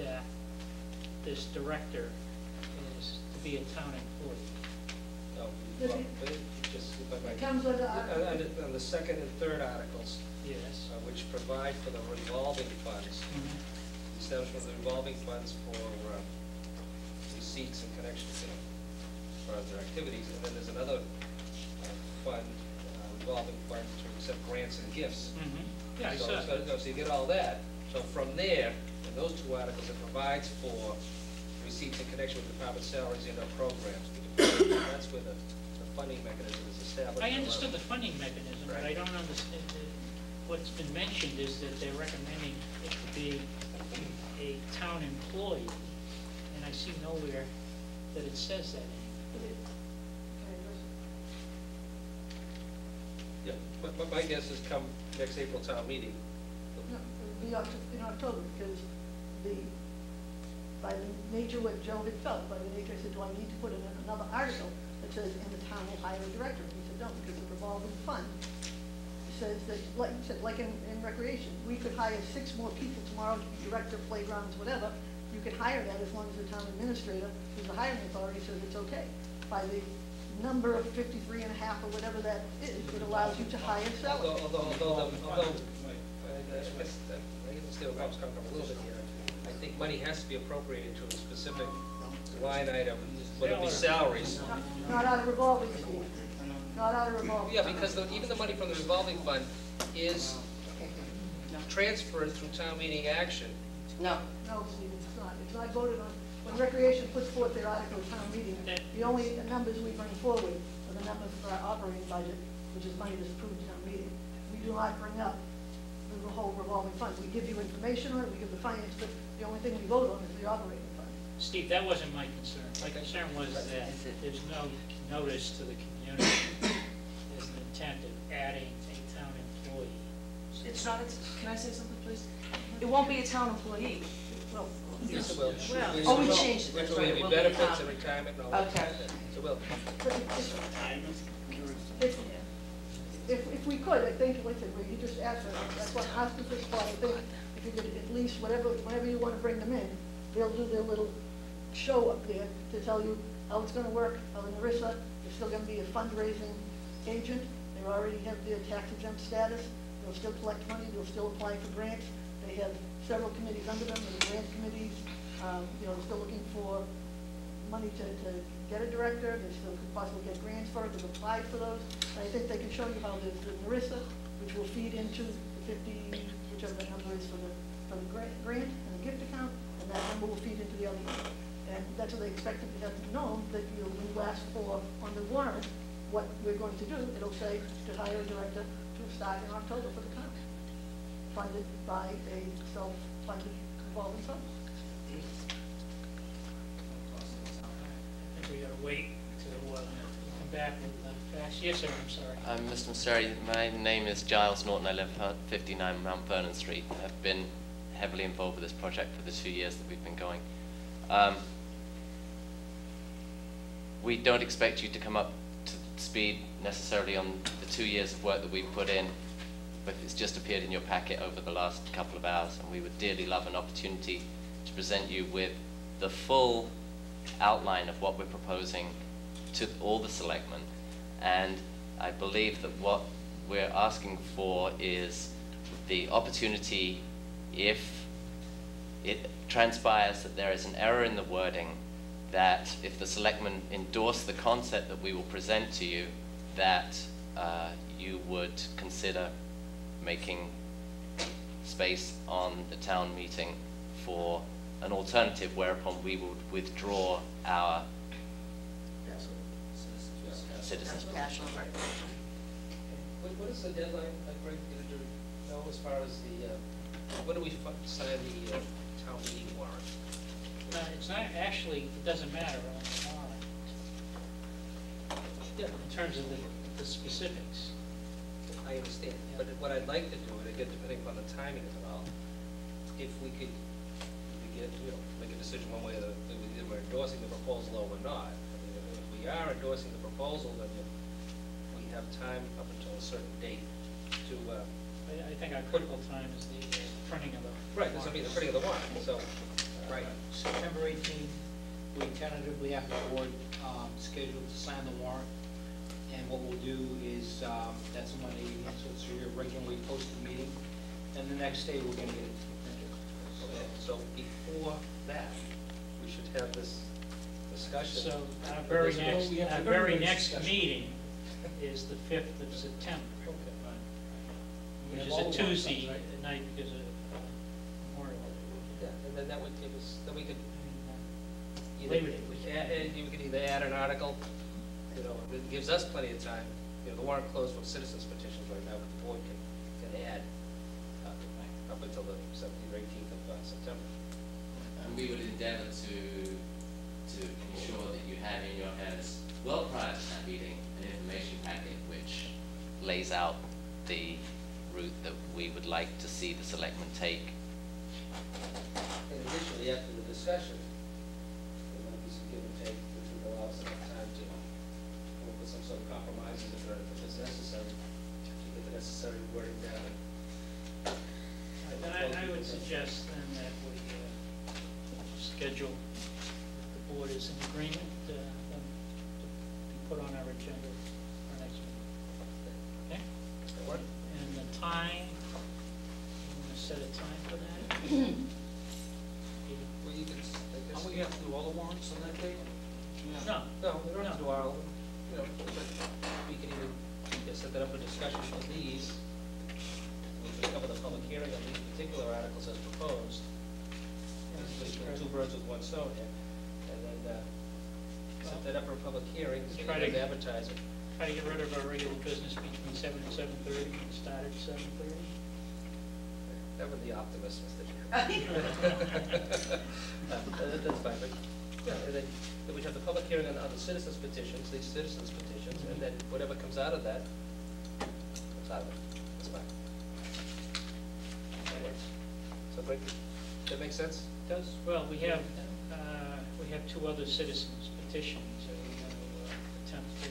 that this director is to be a town employee? No, It comes under on the second and third articles, Yes. which provide for the revolving funds, establishment of the revolving funds for receipts and connections, for their activities, and then there's another fund, revolving fund to accept grants and gifts. Yeah, I So saw. so you get all that. So from there, in those two articles, it provides for receipts in connection with department salaries and our programs. That's where the funding mechanism is established. I understood the funding mechanism, but I don't understand, what's been mentioned is that they're recommending it to be a town employee, and I see nowhere that it says that anywhere. Yeah, but my guess is come next April town meeting. No, it'll be in October, because by the nature what Joe had felt, by the nature, I said, do I need to put in another article that says, and the town will hire a director? And he said, no, because the revolving fund says that, like you said, like in recreation, we could hire 6 more people tomorrow to be director, playgrounds, whatever. You could hire that as long as the town administrator, who's the hiring authority, says it's okay. By the number of 53 and a half or whatever that is, it allows you to hire salary. Although, I understand where Bob's coming from a little bit here. I think money has to be appropriated to a specific line item, whether it be salaries. Not out of revolving, Steve. Not out of revolving. Yeah, because even the money from the revolving fund is transferred through town meeting action. No. No, Steve, it's not. It's not voted on. When Recreation puts forth their article at town meeting, the only numbers we bring forward are the numbers for our operating budget, which is money that's approved at town meeting. We do not bring up the whole revolving fund. We give you information on it, we give the finance, but the only thing we vote on is the operating fund. Steve, that wasn't my concern. My concern was that there's no notice to the community. There's an intent of adding a town employee. It's not, can I say something, please? It won't be a town employee. Well, Yes, it will. Oh, we changed it. Which That's will right. It be will benefits and retirement and all that. Okay. So it will. if we could, I think, like I said, you just asked for it, that's what asking for spot. I think if you could at least, whenever you want to bring them in, they'll do their little show up there to tell you how it's going to work, how in Narissa, they're still going to be a fundraising agent. They already have their tax exempt status. They'll still collect money. They'll still apply for grants. They have several committees under them, the grant committees. They're still looking for money to get a director. They still could possibly get grants for it. They've applied for those. And I think they can show you how there's the Narissa, which will feed into the 50, whichever the number is for the grant and the gift account, and that number will feed into the other one. And that's what they expect to have known, that when you ask for on the warrant what we're going to do, it'll say to hire a director to start in October for the town, funded by a self-funded revolving fund. I think we gotta wait to come back with the facts. Yes, sir, I'm sorry. Mr. Messeri, my name is Giles Norton. I live at 59 Mount Vernon Street. I've been heavily involved with this project for the 2 years that we've been going. We don't expect you to come up to speed necessarily on the 2 years of work that we've put in, but it's just appeared in your packet over the last couple of hours, and we would dearly love an opportunity to present you with the full outline of what we're proposing to all the selectmen. And I believe that what we're asking for is the opportunity, if it transpires that there is an error in the wording, that if the selectmen endorse the concept that we will present to you, that you would consider making space on the town meeting for an alternative, whereupon we would withdraw our citizens. What is the deadline, Greg, do you know, as far as the, when do we sign the town meeting warrant? It's not, actually, it doesn't matter on the warrant. In terms of the specifics. I understand, but what I'd like to do, and again, depending upon the timing of it all, if we could make a decision one way or the other, either we're endorsing the proposal or we're not. I mean, if we are endorsing the proposal, then we have time up until a certain date to. I think our critical time is the printing of the right. This will be the printing of the warrant. So Right. September 18th, we tentatively have the board scheduled to sign the warrant. And what we'll do is, that's a Monday evening, so it's your regularly posted meeting. And the next day, we're gonna get it to the printer. So before that, we should have this discussion. So our very This- next, we have our to very go to next discussion. meeting is the 5th of September, Okay. We which have is all a the warrants, Tuesday right? at night because of Memorial Yeah, and then that would give us, then we could Day. either, Labor Day. you could either add an article, you know, it gives us plenty of time. You know, the warrant closed for citizens petitions right now, but the board can add up until the 17th or 18th of September. And we would endeavour to ensure that you have in your hands, well prior to that meeting, an information packet which lays out the route that we would like to see the selectmen take. And additionally, after the discussion, there might be some give and take, which would allow us enough time to come up with some sort of compromises if it's necessary, to get the necessary wording down. And I would suggest then that we schedule, if the board is in agreement, them to be put on our agenda for our next meeting. Okay? That work? And the time, you want to set a time for that? Well, you could, I guess. Are we have to do all the warrants on that day? No. No, we don't have to do all of them, you know, but we can even set that up a discussion for these. We can cover the public hearing on these particular articles as proposed. Basically, two birds with one stone here. And then, set that up for a public hearing, so you Try can to- advertise it. Try to get rid of our regular business between 7 and 7:30, and start at 7:30. Ever the optimist, Mr. Chairman. That's fine, but, yeah, and then we have the public hearing on the citizens petitions, these citizens petitions, and then whatever comes out of that, comes out of it. That's fine. That works. So, great. That make sense? Does, well, we have two other citizens petitions, so we're going to attempt to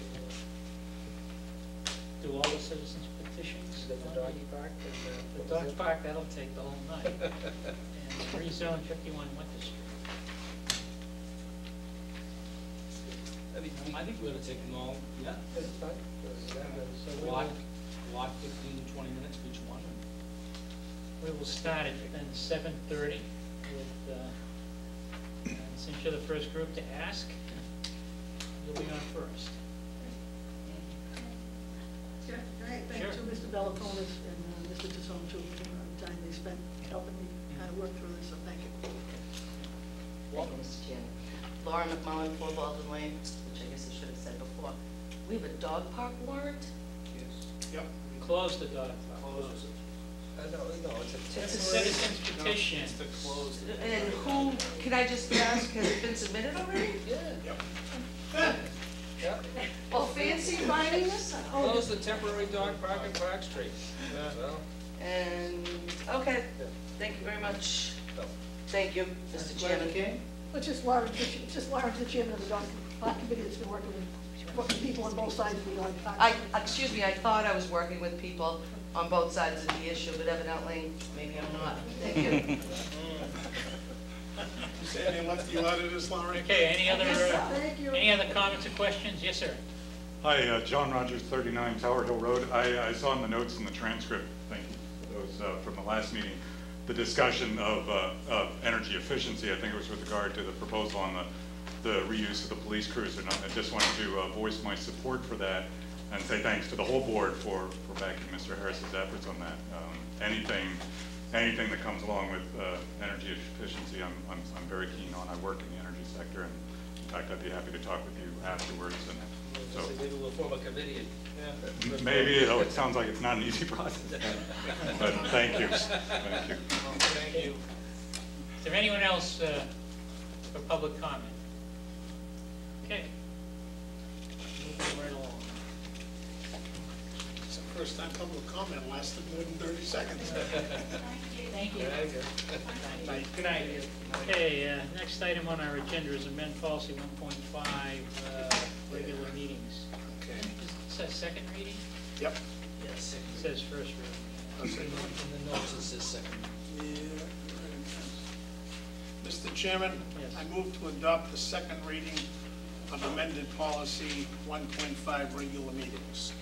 do all the citizens petitions. Is that the doggy park? The dog park, that'll take the whole night. And rezone 51 Winter Street. I mean, I think we ought to take them all, yeah. that's fine. So we Block, will, block 15, 20 minutes for each one. we will start at then 7:30 with, and since you're the first group to ask, you'll be on first. Can I thank Sure. to Mr. Bellatonis and Mr. Tassone too for the time they spent helping me kind of work through this, so thank you. Thank you, Mr. Chairman. Laura McMullen, 4 Baldwin Lane, which I guess I should have said before. We have a dog park warrant? Yep. Close the dog park. No, it's a It's a temporary. citizen's petition. It's the closed. And who, can I just ask, has it been submitted already? Yeah. Yeah. Well, fancy finding this out. Close the temporary dog park in Park Street. Well, And, okay, thank you very much. so, Thank you, Mr. Chairman. It's just Lawrence, it's just Lawrence, the chairman of the dog park committee that's been working with people on both sides of the dog park. Excuse me, I thought I was working with people on both sides of the issue, but evidently, maybe I'm not. Thank you. You say they left you out of this, Laurie? Okay, any Thank you. other comments or questions? Yes, sir. Hi, John Rogers, 39 Tower Hill Road. I saw in the notes in the transcript, thank you for those from the last meeting, the discussion of energy efficiency. I think it was with regard to the proposal on the reuse of the police cruiser. And I just wanted to voice my support for that and say thanks to the whole board for backing Mr. Harris's efforts on that. Anything that comes along with energy efficiency, I'm very keen on. I work in the energy sector, and in fact, I'd be happy to talk with you afterwards. And so maybe we'll form a committee. maybe it sounds like it's not an easy process, but thank you. Thank you. Thank you. Is there anyone else for public comment? Okay. Moving right along. It's the first time public comment lasted more than 30 seconds. Thank you. Very good. Good night. Okay, next item on our agenda is amend policy 1.5, regular meetings. Okay. Is that second reading? Yep. Yes. It says first reading. In the notes, it says second. Yeah. Mr. Chairman, Yes. I move to adopt the second reading of amended policy 1.5 regular meetings.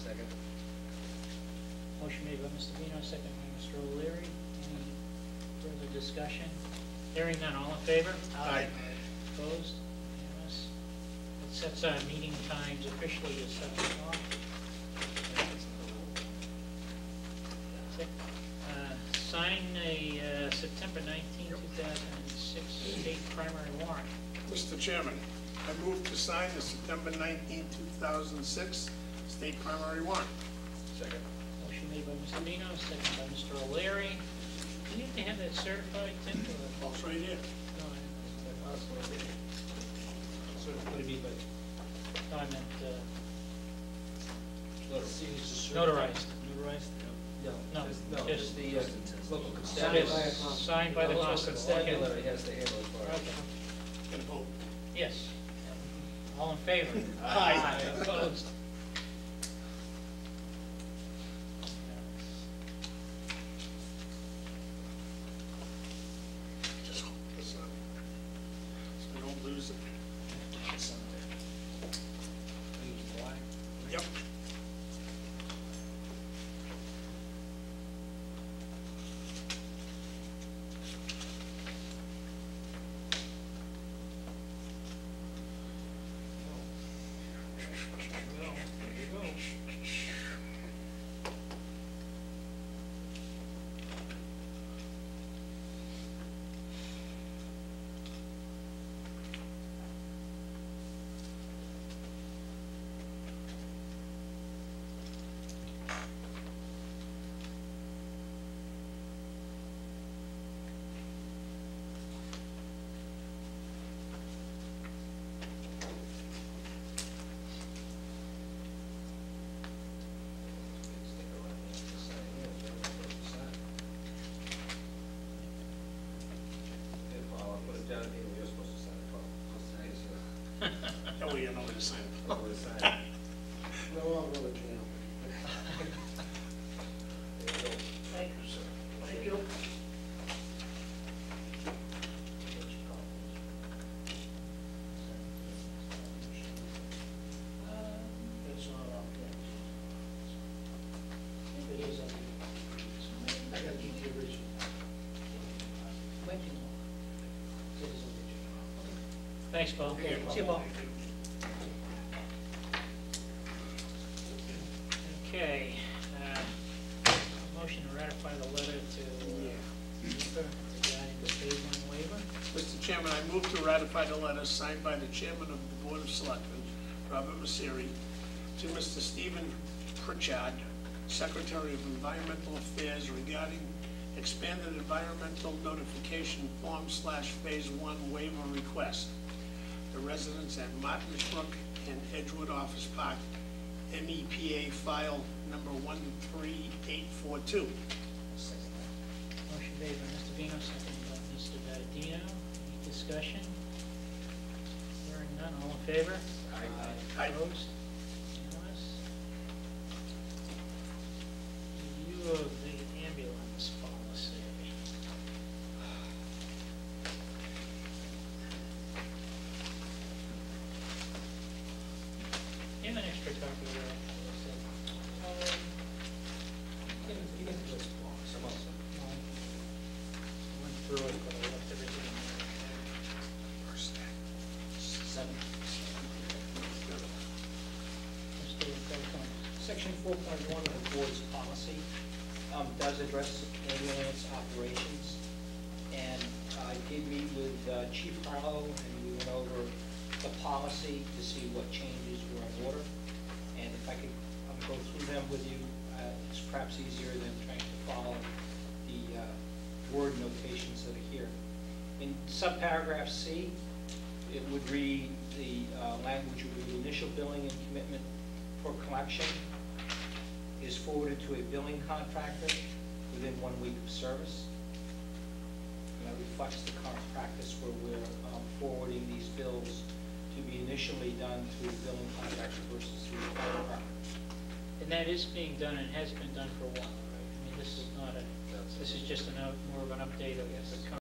Second. Motion made by Mr. Vino, second by Mr. O'Leary. Any further discussion? Hearing none, all in favor? Aye. Opposed? Unanimous. It sets our meeting times officially at 7 o'clock. That's it. Sign a September 19, 2006 state primary warrant. Mr. Chairman, I move to sign the September 19, 2006 state primary warrant. Second. Motion made by Mr. Vino, second by Mr. O'Leary. Do you have to have that certified, Tim? or- It's right here. No, I So what do you mean by? no, I meant Notarized. notarized. Notarized? No, No, just just the local Signed constabulary. signed by the Local constable. constabulary has to handle it for us. Okay. Gonna vote. Yes. All in favor? Aye. Opposed? Just hold this up, so we don't lose it. Yep. Well, there you go. Stick around here to sign here, so we're supposed to sign. Okay, Paul, I'll put it down here, you're supposed to sign it, Paul. That way you know where to sign it. I'll put it sign. No, I'll go to jail. There you go. Thank you, sir. Thank you. That's not up there. If it is up there. I got to keep the original. Might be more. It is original. Okay. Thanks, Paul. See you, Paul. Okay, motion to ratify the letter to NEPA regarding the phase one waiver. Mr. Chairman, I move to ratify the letter signed by the Chairman of the Board of Selectmen, Robert Messeri, to Mr. Stephen Pritchard, Secretary of Environmental Affairs, regarding expanded environmental notification form / phase one waiver request. The residents at Martins Brook and Edgewood Office Park, MEPA file number 13842. Motion made by Mr. Vino, seconded by Mr. Dadino. Any discussion? Hearing none, all in favor? Aye. Opposed? Unanimous? Review of the ambulance policy. You have an extra copy of that? You can just walk, some else. Went through it, but I left everything in there. Seven. Mr. O'Connor. Section 4.1 of the board's policy does address ambulance operations. And I did meet with Chief Harlow, and we went over the policy to see what changes were in order. And if I could go through them with you, it's perhaps easier than trying to follow the word notations that are here. In subparagraph C, it would read, the language would be initial billing and commitment for collection is forwarded to a billing contractor within 1 week of service. And that reflects the current practice where we're forwarding these bills to be initially done through the billing contractor versus through the fire department. And that is being done and has been done for a while, right? I mean, this is not a, this is just more of an update of the current